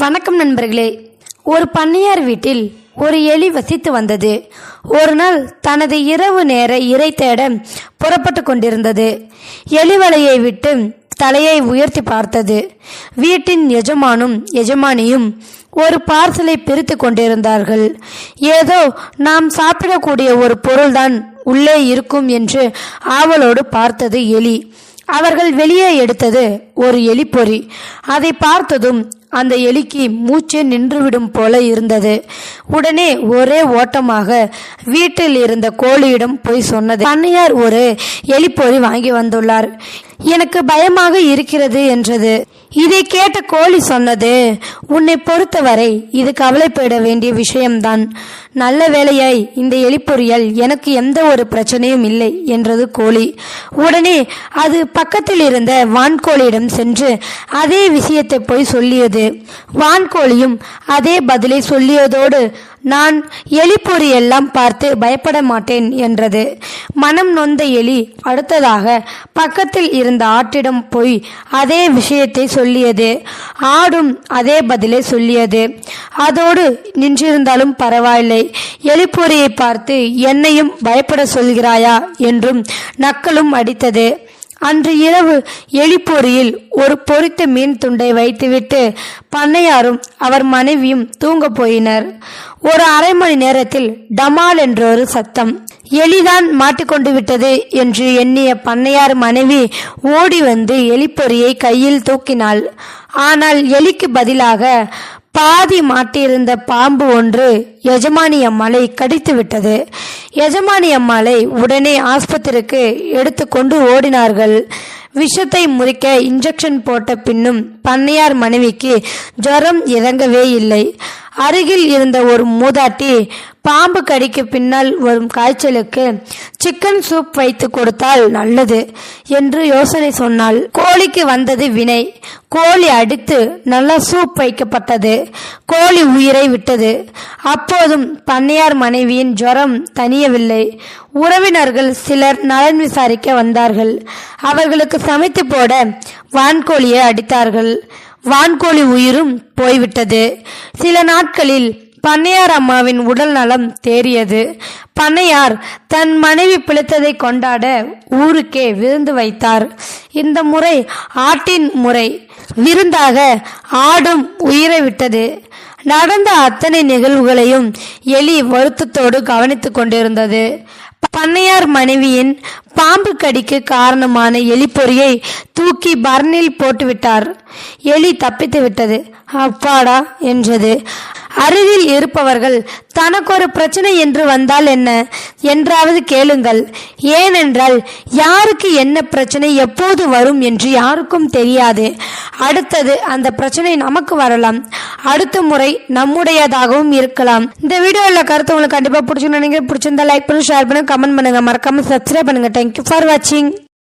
வணக்கம் நண்பர்களே. ஒரு பண்ணையார் வீட்டில் ஒரு எலி வசித்து வந்தது. ஒரு நாள் தனது இரவு நேர இரை தேட புறப்பட்டு கொண்டிருந்தது. எலி வலையை விட்டு தலையை உயர்த்தி பார்த்தது. வீட்டின் எஜமானும் எஜமானியும் ஒரு பார்சலை பிரித்து கொண்டிருந்தார்கள். ஏதோ நாம் சாப்பிடக்கூடிய ஒரு பொருள்தான் உள்ளே இருக்கும் என்று ஆவலோடு பார்த்தது எலி. அவர்கள் வெளியே எடுத்தது ஒரு எலிப்பொறி. அதை பார்த்ததும் அந்த எலிக்கு மூச்சே நின்றுவிடும் போல இருந்தது. உடனே ஒரே ஓட்டமாக வீட்டில் இருந்த கோழியிடம் போய் சொன்னது, பண்ணையார் ஒரு எலிப்பொறி வாங்கி வந்துள்ளார், எனக்கு பயமாக இருக்கிறது என்றது. இதை கேட்ட கோழி சொன்னது, உன்னை பொறுத்தவரை இது கவலைப்பட வேண்டிய விஷயம்தான். நல்ல வேளையாய் இந்த எலிப்பொறியால் எனக்கு எந்த ஒரு பிரச்சனையும் இல்லை என்றது கோழி. உடனே அது பக்கத்தில் இருந்த வான்கோழியிடம் சென்று அதே விஷயத்தை போய் சொல்லியது. வான்கோழியும் அதே பதிலை சொல்லியதோடு, நான் எலிப்பொறி எல்லாம் பார்த்து பயப்பட மாட்டேன் என்றது. மனம் நொந்த எலி அடுத்ததாக பக்கத்தில் இருந்த ஆட்டிடம் போய் அதே விஷயத்தை சொல்லியது. ஆடும் அதே பதிலை சொல்லியது. அதோடு நின்றிருந்தாலும் பரவாயில்லை, எலிப்பொறியை பார்த்து என்னையும் பயப்பட சொல்கிறாயா என்றும் நக்கலும் அடித்தது. அன்று இரவு எலிப்பொறியில் ஒரு பொரித்த மீன் துண்டை வைத்துவிட்டு பண்ணையாரும் அவர் மனைவியும் தூங்க போயினர். ஒரு அரை மணி நேரத்தில் டமால் என்ற ஒரு சத்தம். எலிதான் மாட்டிக்கொண்டு விட்டது என்று எண்ணிய பண்ணையார் மனைவி ஓடி வந்து எலிப்பொறியை கையில் தூக்கினாள். ஆனால் எலிக்கு பதிலாக பாதி மாட்டியிருந்த பாம்பு ஒன்று எஜமானி அம்மாளை கடித்து விட்டது. எஜமானி அம்மாளை உடனே ஆஸ்பத்திரிக்கு எடுத்துக்கொண்டு ஓடினார்கள். விஷத்தை முறிக்க இன்ஜெக்ஷன் போட்ட பின்னும் பண்ணையார் மனைவிக்கு ஜுரம் இறங்கவே இல்லை. அருகில் இருந்த ஒரு மூதாட்டி, பாம்பு கடிக்கு பின்னால் வரும் காய்ச்சலுக்கு சிக்கன் சூப் வைத்து கொடுத்தால் நல்லது என்று யோசனை சொன்னாள். கோழிக்கு வந்தது வினை. கோழி அடித்து நல்லா சூப் வைக்கப்பட்டது. கோழி உயிரை விட்டது. அப்போதும் பண்ணையார் மனைவியின் ஜுரம் தனியவில்லை. உறவினர்கள் சிலர் நலன் விசாரிக்க வந்தார்கள். அவர்களுக்கு சமைத்து போட வான்கோழியை அடித்தார்கள். வான்கோழி உயிரும் போய்விட்டது. சில நாட்களில் பண்ணையார் அம்மாவின் உடல் நலம் தேறியது. பண்ணையார் தன் மனைவி பிழைத்ததை கொண்டாட ஊருக்கே விருந்து வைத்தார். இந்த முறை ஆட்டின் முறை. விருந்தாக ஆடும் உயிரை விட்டது. நடந்த அத்தனை நிகழ்வுகளையும் எலி வருத்தத்தோடு கவனித்துக் கொண்டிருந்தது. பண்ணையார் மனைவியின் பாம்பு கடிக்கு காரணமான எலிப்பொறியை தூக்கி பர்னில் போட்டுவிட்டார். எலி தப்பித்து விட்டது. அப்பாடா என்றது. அருகில் இருப்பவர்கள், தனக்கு ஒரு பிரச்சனை என்று வந்தால் என்ன என்றாவது கேளுங்கள். ஏனென்றால் யாருக்கு என்ன பிரச்சனை எப்போது வரும் என்று யாருக்கும் தெரியாது. அடுத்தது அந்த பிரச்சனை நமக்கு வரலாம். அடுத்த முறை நம்முடையதாகவும் இருக்கலாம். இந்த வீடியோவில் கருத்து உங்களுக்கு கண்டிப்பாக பிடிச்சிருந்தா லைக் பண்ணி, ஷேர் பண்ணி, கமெண்ட் பண்ணுங்க. மறக்காம சப்ஸ்கிரைப் பண்ணுங்க. தேங்க்யூ ஃபார் வாட்சிங்.